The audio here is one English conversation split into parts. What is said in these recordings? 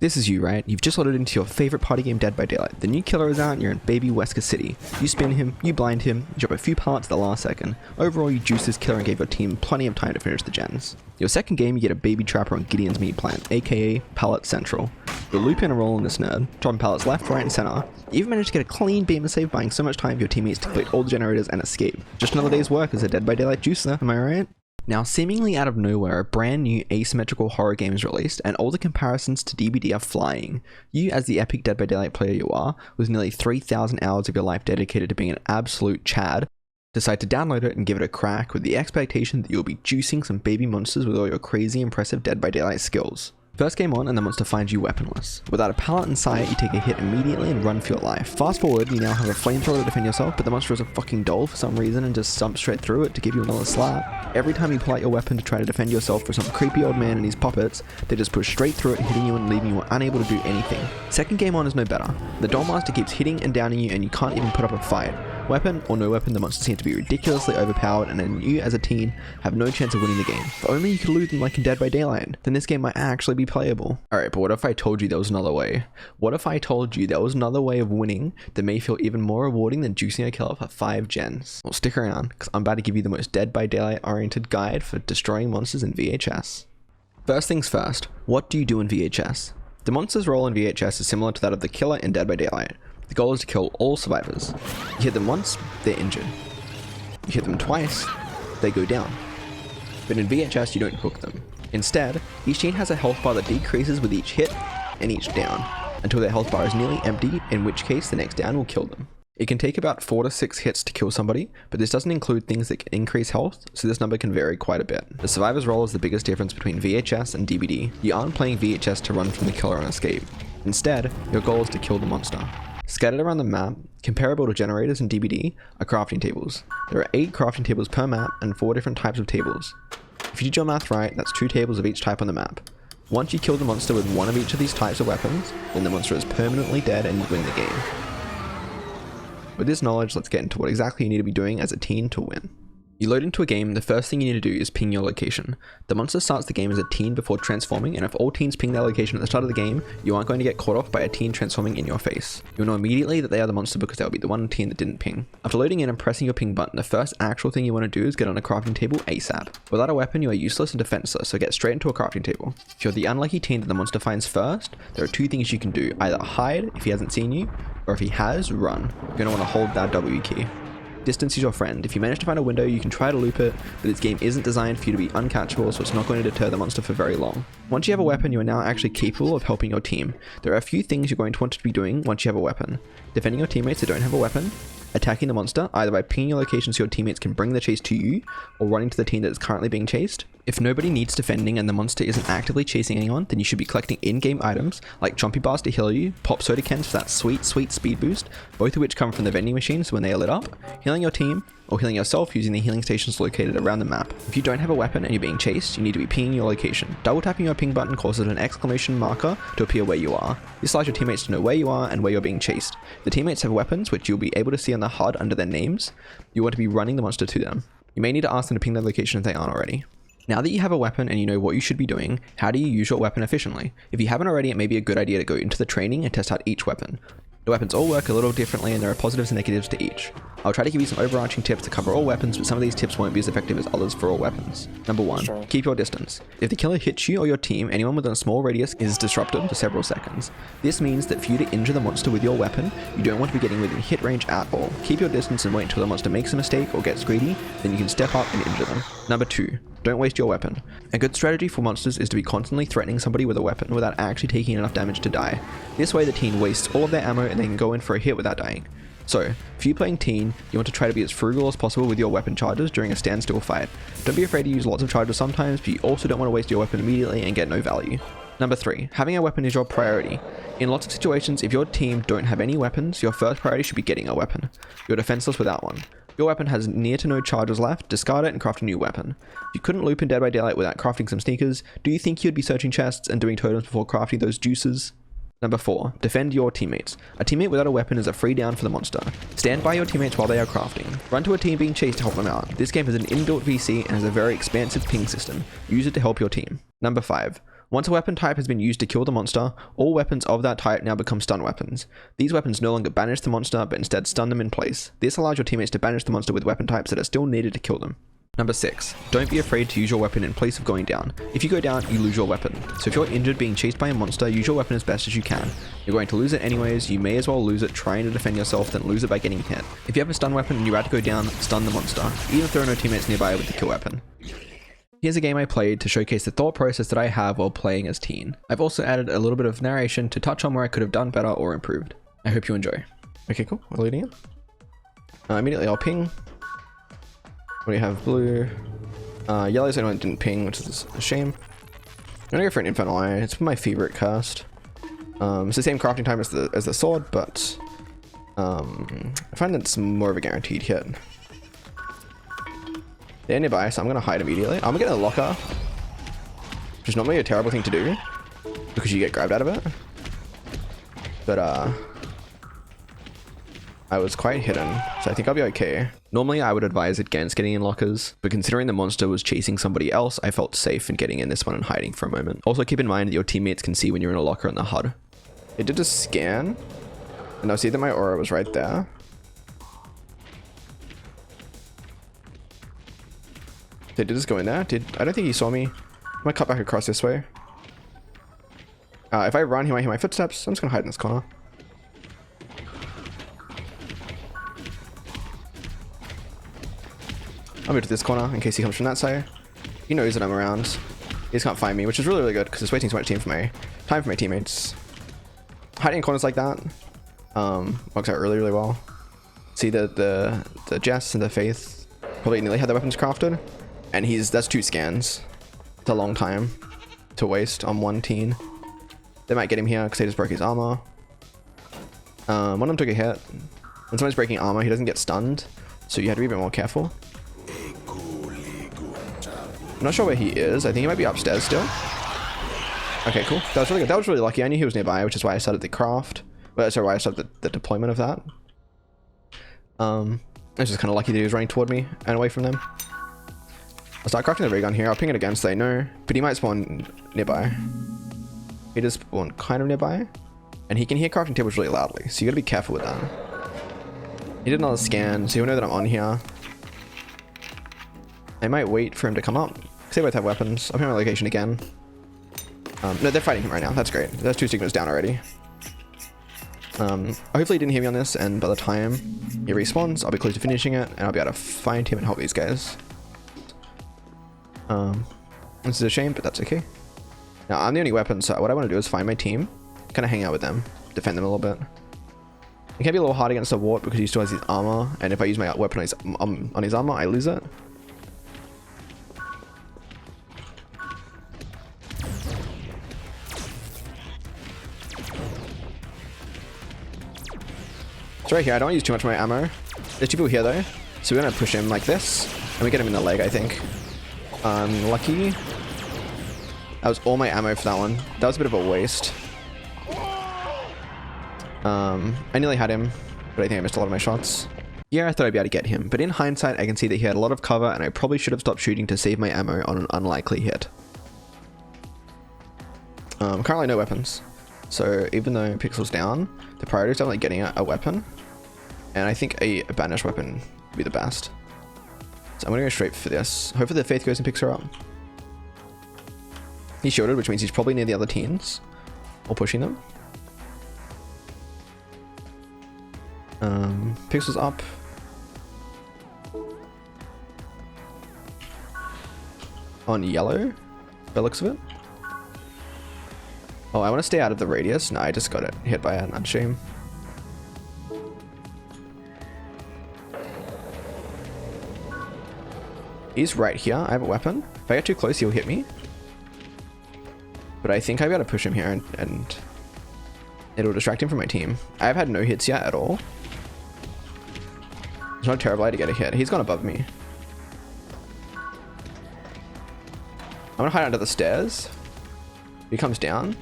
This is you, right? You've just loaded into your favorite party game, Dead by Daylight. The new killer is out and you're in baby Wesker City. You spin him, you blind him, you drop a few pallets at the last second. Overall, you juice this killer and gave your team plenty of time to finish the gens. Your second game, you get a baby trapper on Gideon's meat plant, aka Pallet Central. You'll loop in a roll on this nerd, dropping pallets left, right, and center. You even managed to get a clean beam and save, buying so much time for your teammates to complete all the generators and escape. Just another day's work as a Dead by Daylight juicer, am I right? Now, seemingly out of nowhere, a brand new asymmetrical horror game is released, and all the comparisons to DBD are flying. You, as the epic Dead by Daylight player you are, with nearly 3,000 hours of your life dedicated to being an absolute Chad, decide to download it and give it a crack with the expectation that you'll be juicing some baby monsters with all your crazy impressive Dead by Daylight skills. First game on and the monster finds you weaponless. Without a pallet in sight, you take a hit immediately and run for your life. Fast forward, you now have a flamethrower to defend yourself, but the monster is a fucking doll for some reason and just stumps straight through it to give you another slap. Every time you pull out your weapon to try to defend yourself from some creepy old man and his puppets, they just push straight through it, hitting you and leaving you unable to do anything. Second game on is no better. The doll master keeps hitting and downing you and you can't even put up a fight. Weapon or no weapon, the monsters seem to be ridiculously overpowered, and then you as a teen have no chance of winning the game. If only you could lose them like in Dead by Daylight, then this game might actually be playable. Alright, but what if I told you there was another way? What if I told you there was another way of winning that may feel even more rewarding than juicing a killer for 5 gens? Well, stick around, because I'm about to give you the most Dead by Daylight oriented guide for destroying monsters in VHS. First things first, what do you do in VHS? The monster's role in VHS is similar to that of the killer in Dead by Daylight. The goal is to kill all survivors. You hit them once, they're injured. You hit them twice, they go down. But in VHS, you don't hook them. Instead, each team has a health bar that decreases with each hit and each down, until their health bar is nearly empty, in which case the next down will kill them. It can take about 4 to 6 hits to kill somebody, but this doesn't include things that can increase health, so this number can vary quite a bit. The survivor's role is the biggest difference between VHS and DBD. You aren't playing VHS to run from the killer and escape. Instead, your goal is to kill the monster. Scattered around the map, comparable to generators in DBD, are crafting tables. There are 8 crafting tables per map and 4 different types of tables. If you did your math right, that's 2 tables of each type on the map. Once you kill the monster with one of each of these types of weapons, then the monster is permanently dead and you win the game. With this knowledge, let's get into what exactly you need to be doing as a teen to win. You load into a game, the first thing you need to do is ping your location. The monster starts the game as a teen before transforming, and if all teens ping their location at the start of the game, you aren't going to get caught off by a teen transforming in your face. You'll know immediately that they are the monster because they'll be the one teen that didn't ping. After loading in and pressing your ping button, the first actual thing you want to do is get on a crafting table ASAP. Without a weapon, you are useless and defenseless, so get straight into a crafting table. If you're the unlucky teen that the monster finds first, there are 2 things you can do. Either hide if he hasn't seen you, or if he has, run. You're going to want to hold that W key. Distance is your friend. If you manage to find a window, you can try to loop it, but this game isn't designed for you to be uncatchable, so it's not going to deter the monster for very long. Once you have a weapon, you are now actually capable of helping your team. There are a few things you're going to want to be doing once you have a weapon. Defending your teammates that don't have a weapon, attacking the monster, either by pinging your location so your teammates can bring the chase to you, or running to the team that is currently being chased. If nobody needs defending and the monster isn't actively chasing anyone, then you should be collecting in-game items like chompy bars to heal you, pop soda cans for that sweet speed boost, both of which come from the vending machines when they are lit up, healing your team, or healing yourself using the healing stations located around the map. If you don't have a weapon and you're being chased, you need to be pinging your location. Double tapping your ping button causes an exclamation marker to appear where you are. This allows your teammates to know where you are and where you're being chased. If the teammates have weapons, which you'll be able to see on the HUD under their names, you want to be running the monster to them. You may need to ask them to ping their location if they aren't already. Now that you have a weapon and you know what you should be doing, how do you use your weapon efficiently? If you haven't already, it may be a good idea to go into the training and test out each weapon. The weapons all work a little differently and there are positives and negatives to each. I'll try to give you some overarching tips to cover all weapons, but some of these tips won't be as effective as others for all weapons. Number 1, keep your distance. If the killer hits you or your team, anyone within a small radius is disrupted for several seconds. This means that for you to injure the monster with your weapon, you don't want to be getting within hit range at all. Keep your distance and wait until the monster makes a mistake or gets greedy, then you can step up and injure them. Number 2, don't waste your weapon. A good strategy for monsters is to be constantly threatening somebody with a weapon without actually taking enough damage to die. This way the teen wastes all of their ammo and they can go in for a hit without dying. So, if you're playing teen, you want to try to be as frugal as possible with your weapon charges during a standstill fight. Don't be afraid to use lots of charges sometimes, but you also don't want to waste your weapon immediately and get no value. Number 3, having a weapon is your priority. In lots of situations, if your team don't have any weapons, your first priority should be getting a weapon. You're defenseless without one. Your weapon has near to no charges left, discard it and craft a new weapon. If you couldn't loop in Dead by Daylight without crafting some sneakers, do you think you'd be searching chests and doing totems before crafting those juices? Number 4, defend your teammates. A teammate without a weapon is a free down for the monster. Stand by your teammates while they are crafting. Run to a team being chased to help them out. This game has an inbuilt VC and has a very expansive ping system. Use it to help your team. Number 5, Once a weapon type has been used to kill the monster, all weapons of that type now become stun weapons. These weapons no longer banish the monster, but instead stun them in place. This allows your teammates to banish the monster with weapon types that are still needed to kill them. Number 6. Don't be afraid to use your weapon in place of going down. If you go down, you lose your weapon. So if you're injured being chased by a monster, use your weapon as best as you can. You're going to lose it anyways, you may as well lose it trying to defend yourself than lose it by getting hit. If you have a stun weapon and you're about to go down, stun the monster, even if there are no teammates nearby with the kill weapon. Here's a game I played to showcase the thought process that I have while playing as Teen. I've also added a little bit of narration to touch on where I could have done better or improved. I hope you enjoy. Okay, cool. We're leading in. Immediately I'll ping. What do you have? Blue. Yellow's the only one that didn't ping, which is a shame. I'm gonna go for an Infernal Eye. It's my favorite cast. It's the same crafting time as the sword, but I find that it's more of a guaranteed hit. They're nearby, so I'm gonna hide immediately. I'm gonna get a locker, which is normally a terrible thing to do because you get grabbed out of it. But I was quite hidden, so I think I'll be okay. Normally I would advise against getting in lockers, but considering the monster was chasing somebody else, I felt safe in getting in this one and hiding for a moment. Also keep in mind that your teammates can see when you're in a locker in the HUD. It did a scan, and I see that my aura was right there. They did just go in there? I don't think he saw me. I might cut back across this way. If I run, he might hear my footsteps. I'm just gonna hide in this corner. I'll move to this corner in case he comes from that side. He knows that I'm around. He just can't find me, which is really, really good because it's wasting too much time for my teammates. Hiding in corners like that works out really, really well. See the Jess and the Faith probably nearly had their weapons crafted, and that's 2 scans. It's a long time to waste on one teen. They might get him here because they just broke his armor. One of them took a hit. When someone's breaking armor, he doesn't get stunned, so you have to be a bit more careful. I'm not sure where he is. I think he might be upstairs still. Okay, cool. That was really good. That was really lucky. I knew he was nearby, which is why I started the craft. Well, sorry, why I started the deployment of that. It's just kind of lucky that he was running toward me and away from them. I'll start crafting the ray gun here. I'll ping it again so they know. But he might spawn nearby. He does spawn kind of nearby. And he can hear crafting tables really loudly, so you gotta be careful with that. He did another scan, so he'll know that I'm on here. I might wait for him to come up, because they both have weapons. I'll ping my location again. No, they're fighting him right now. That's great. There's 2 Sigmas down already. Hopefully he didn't hear me on this, and by the time he respawns, I'll be close to finishing it, and I'll be able to find him and help these guys. This is a shame, but that's okay. Now, I'm the only weapon, so what I want to do is find my team, kind of hang out with them, defend them a little bit. It can be a little hard against the wart because he still has his armor, and if I use my weapon on his armor, I lose it. It's right here. I don't use too much of my ammo. There's 2 people here though, so we're gonna push him like this, and we get him in the leg, I think. Lucky. That was all my ammo for that one. That was a bit of a waste. I nearly had him, but I think I missed a lot of my shots. Yeah, I thought I'd be able to get him, but in hindsight, I can see that he had a lot of cover, and I probably should have stopped shooting to save my ammo on an unlikely hit. Currently no weapons, so even though Pixel's down, the priority is definitely getting a weapon, and I think a banished weapon would be the best. So I'm gonna go straight for this. Hopefully the Faith goes and picks her up. He's shielded, which means he's probably near the other teens, or pushing them. Pixel's up. On yellow, by the looks of it. Oh, I want to stay out of the radius. No, I just got it hit by an unshame. He's right here. I have a weapon. If I get too close, he'll hit me. But I think I've got to push him here and it'll distract him from my team. I've had no hits yet at all. It's not a terrible idea to get a hit. He's gone above me. I'm gonna hide under the stairs. He comes down.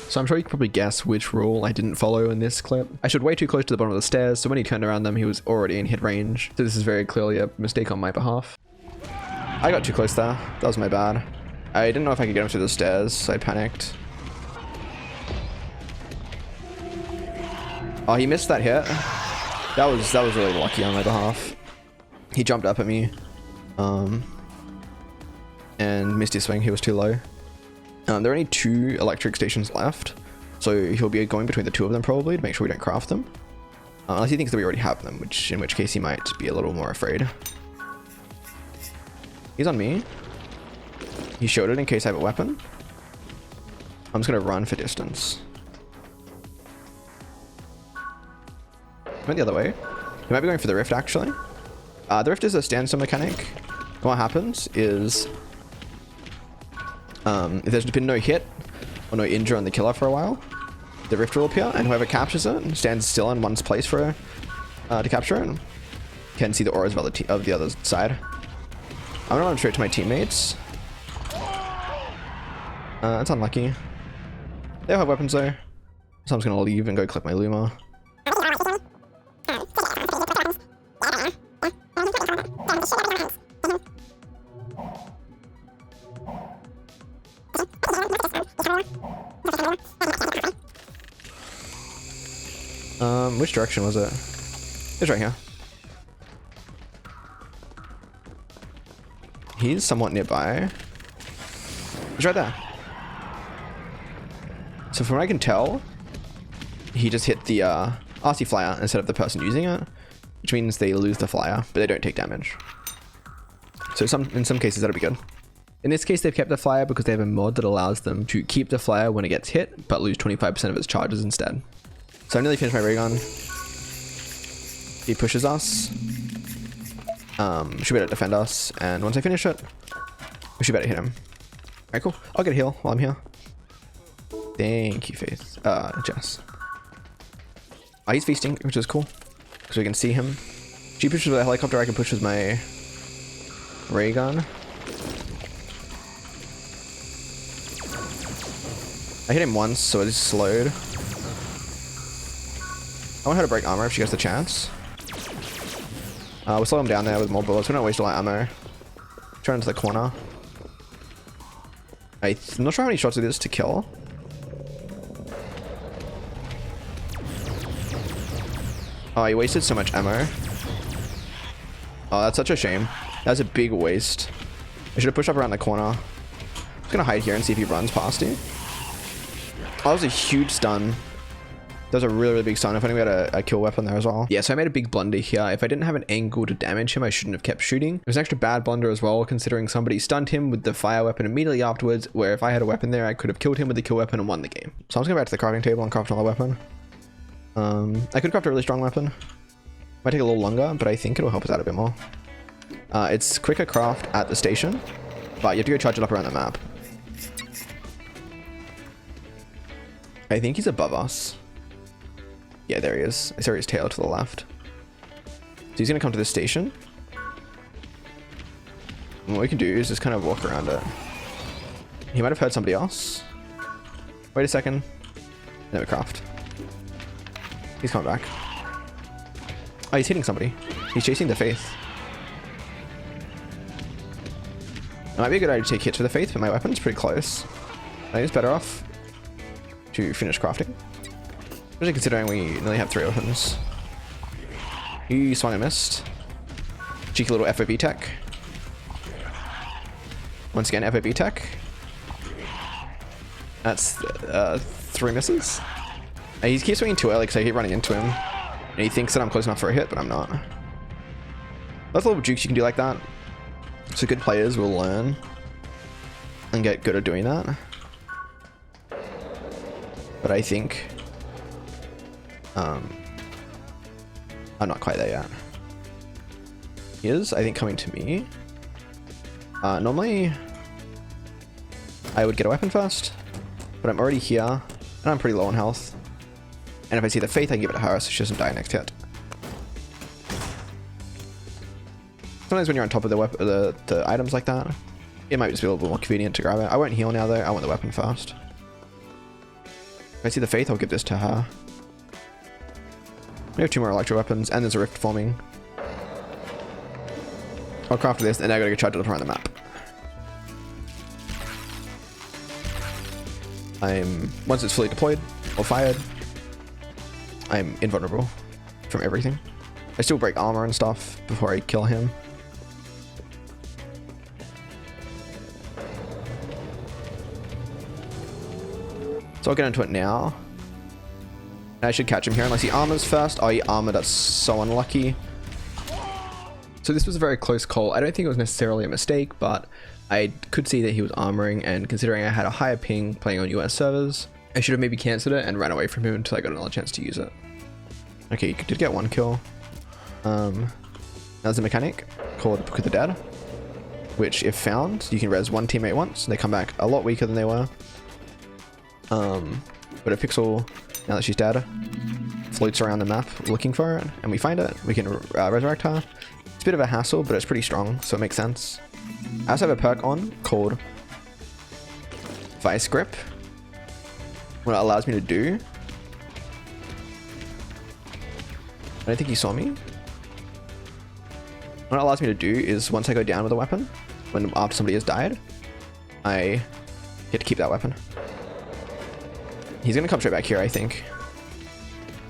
So I'm sure you can probably guess which rule I didn't follow in this clip. I stood way too close to the bottom of the stairs, so when he turned around them, he was already in hit range. So this is very clearly a mistake on my behalf. I got too close there. That was my bad. I didn't know if I could get him through the stairs, so I panicked. Oh, he missed that hit. That was really lucky on my behalf. He jumped up at me, and missed his swing. He was too low. There are only 2 electric stations left, so he'll be going between the 2 of them probably to make sure we don't craft them. Unless he thinks that we already have them, in which case he might be a little more afraid. He's on me. He showed it in case I have a weapon. I'm just gonna run for distance. He went the other way. He might be going for the rift actually. The rift is a standstill mechanic. And what happens is if there's been no hit or no injure on the killer for a while, the rift will appear, and whoever captures it stands still in one's place for to capture it. Can see the auras of the other side. I'm gonna run straight to my teammates. It's unlucky. They all have weapons though, so I'm just gonna leave and go collect my Luma. Which direction was it? It's right here. He's somewhat nearby. He's right there. So from what I can tell, he just hit the RC flyer instead of the person using it, which means they lose the flyer, but they don't take damage. So in some cases that'll be good. In this case, they've kept the flyer because they have a mod that allows them to keep the flyer when it gets hit, but lose 25% of its charges instead. So I nearly finished my ray gun. He pushes us. Should be able to defend us, and once I finish it, we should be able to hit him. Alright, cool. I'll get a heal while I'm here. Thank you, Faith. Jess. Oh, he's feasting, which is cool, because we can see him. She pushes with a helicopter, I can push with my ray gun. I hit him once, so it is slowed. I want her to break armor if she gets the chance. We'll slow him down there with more bullets. We don't waste a lot of ammo. Turn into the corner. I'm not sure how many shots it is to kill. Oh, he wasted so much ammo. Oh, that's such a shame. That's a big waste. I should have pushed up around the corner. I'm just gonna hide here and see if he runs past you. Oh, that was a huge stun. That was a really, really big stun. If only we had a kill weapon there as well. Yeah, so I made a big blunder here. If I didn't have an angle to damage him, I shouldn't have kept shooting. It was an extra bad blunder as well, considering somebody stunned him with the fire weapon immediately afterwards, where if I had a weapon there, I could have killed him with the kill weapon and won the game. So I'm just going back to the crafting table and craft another weapon. I could craft a really strong weapon. Might take a little longer, but I think it'll help us out a bit more. It's quicker craft at the station, but you have to go charge it up around the map. I think he's above us. Yeah, there he is. I saw his tail to the left. So he's gonna come to this station. And what we can do is just kind of walk around it. He might have heard somebody else. Wait a second. Then we craft. He's coming back. Oh, he's hitting somebody. He's chasing the Faith. It might be a good idea to take hits for the Faith, but my weapon's pretty close. I think it's better off to finish crafting. Especially considering we nearly have 3 weapons. He swung and missed. Cheeky little FOB tech. Once again, FOB tech. That's 3 misses. He keeps swinging too early because I keep running into him. And he thinks that I'm close enough for a hit, but I'm not. That's little jukes you can do like that. So good players will learn and get good at doing that. But I think I'm not quite there yet. He is, I think, coming to me. Normally I would get a weapon first, but I'm already here and I'm pretty low on health. And if I see the Faith, I can give it to her so she doesn't die next hit. Sometimes when you're on top of the items like that, it might just be a little bit more convenient to grab it. I won't heal now though, I want the weapon first. If I see the Faith, I'll give this to her. We have 2 more electro weapons, and there's a rift forming. I'll craft this, and now I gotta go charge it up around the map. once it's fully deployed or fired, I'm invulnerable from everything. I still break armor and stuff before I kill him. So I'll get into it now. I should catch him here unless he armors first. Oh, he armored. That's so unlucky. So this was a very close call. I don't think it was necessarily a mistake, but I could see that he was armoring, and considering I had a higher ping playing on US servers, I should have maybe cancelled it and ran away from him until I got another chance to use it. Okay, you did get one kill. There's a mechanic called Book of the Dead, which if found, you can res one teammate once, and they come back a lot weaker than they were. But a pixel, now that she's dead, floats around the map looking for it, and we find it. We can resurrect her. It's a bit of a hassle, but it's pretty strong, so it makes sense. I also have a perk on called Vice Grip. What it allows me to do, I don't think he saw me. What it allows me to do is once I go down with a weapon, after somebody has died, I get to keep that weapon. He's gonna come straight back here, I think.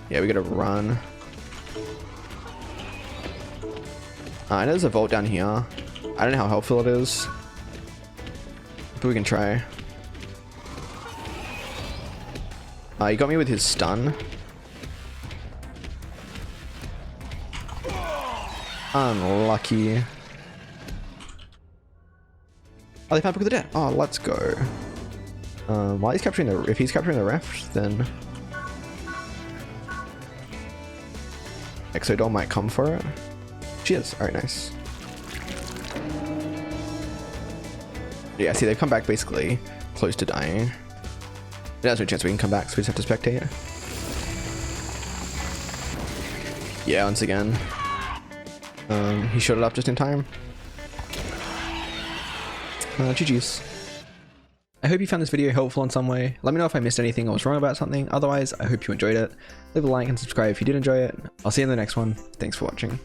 Yeah, we gotta run. I know there's a vault down here. I don't know how helpful it is, but we can try. He got me with his stun. Unlucky. Oh, they found Book of the Dead. Oh, let's go. While he's capturing if he's capturing the ref, then Exodol might come for it. She is. Alright, nice. Yeah, see, they come back basically close to dying. There's no chance we can come back, so we just have to spectate. Yeah, once again. He showed it up just in time. GG's. I hope you found this video helpful in some way. Let me know if I missed anything or was wrong about something. Otherwise, I hope you enjoyed it. Leave a like and subscribe if you did enjoy it. I'll see you in the next one. Thanks for watching.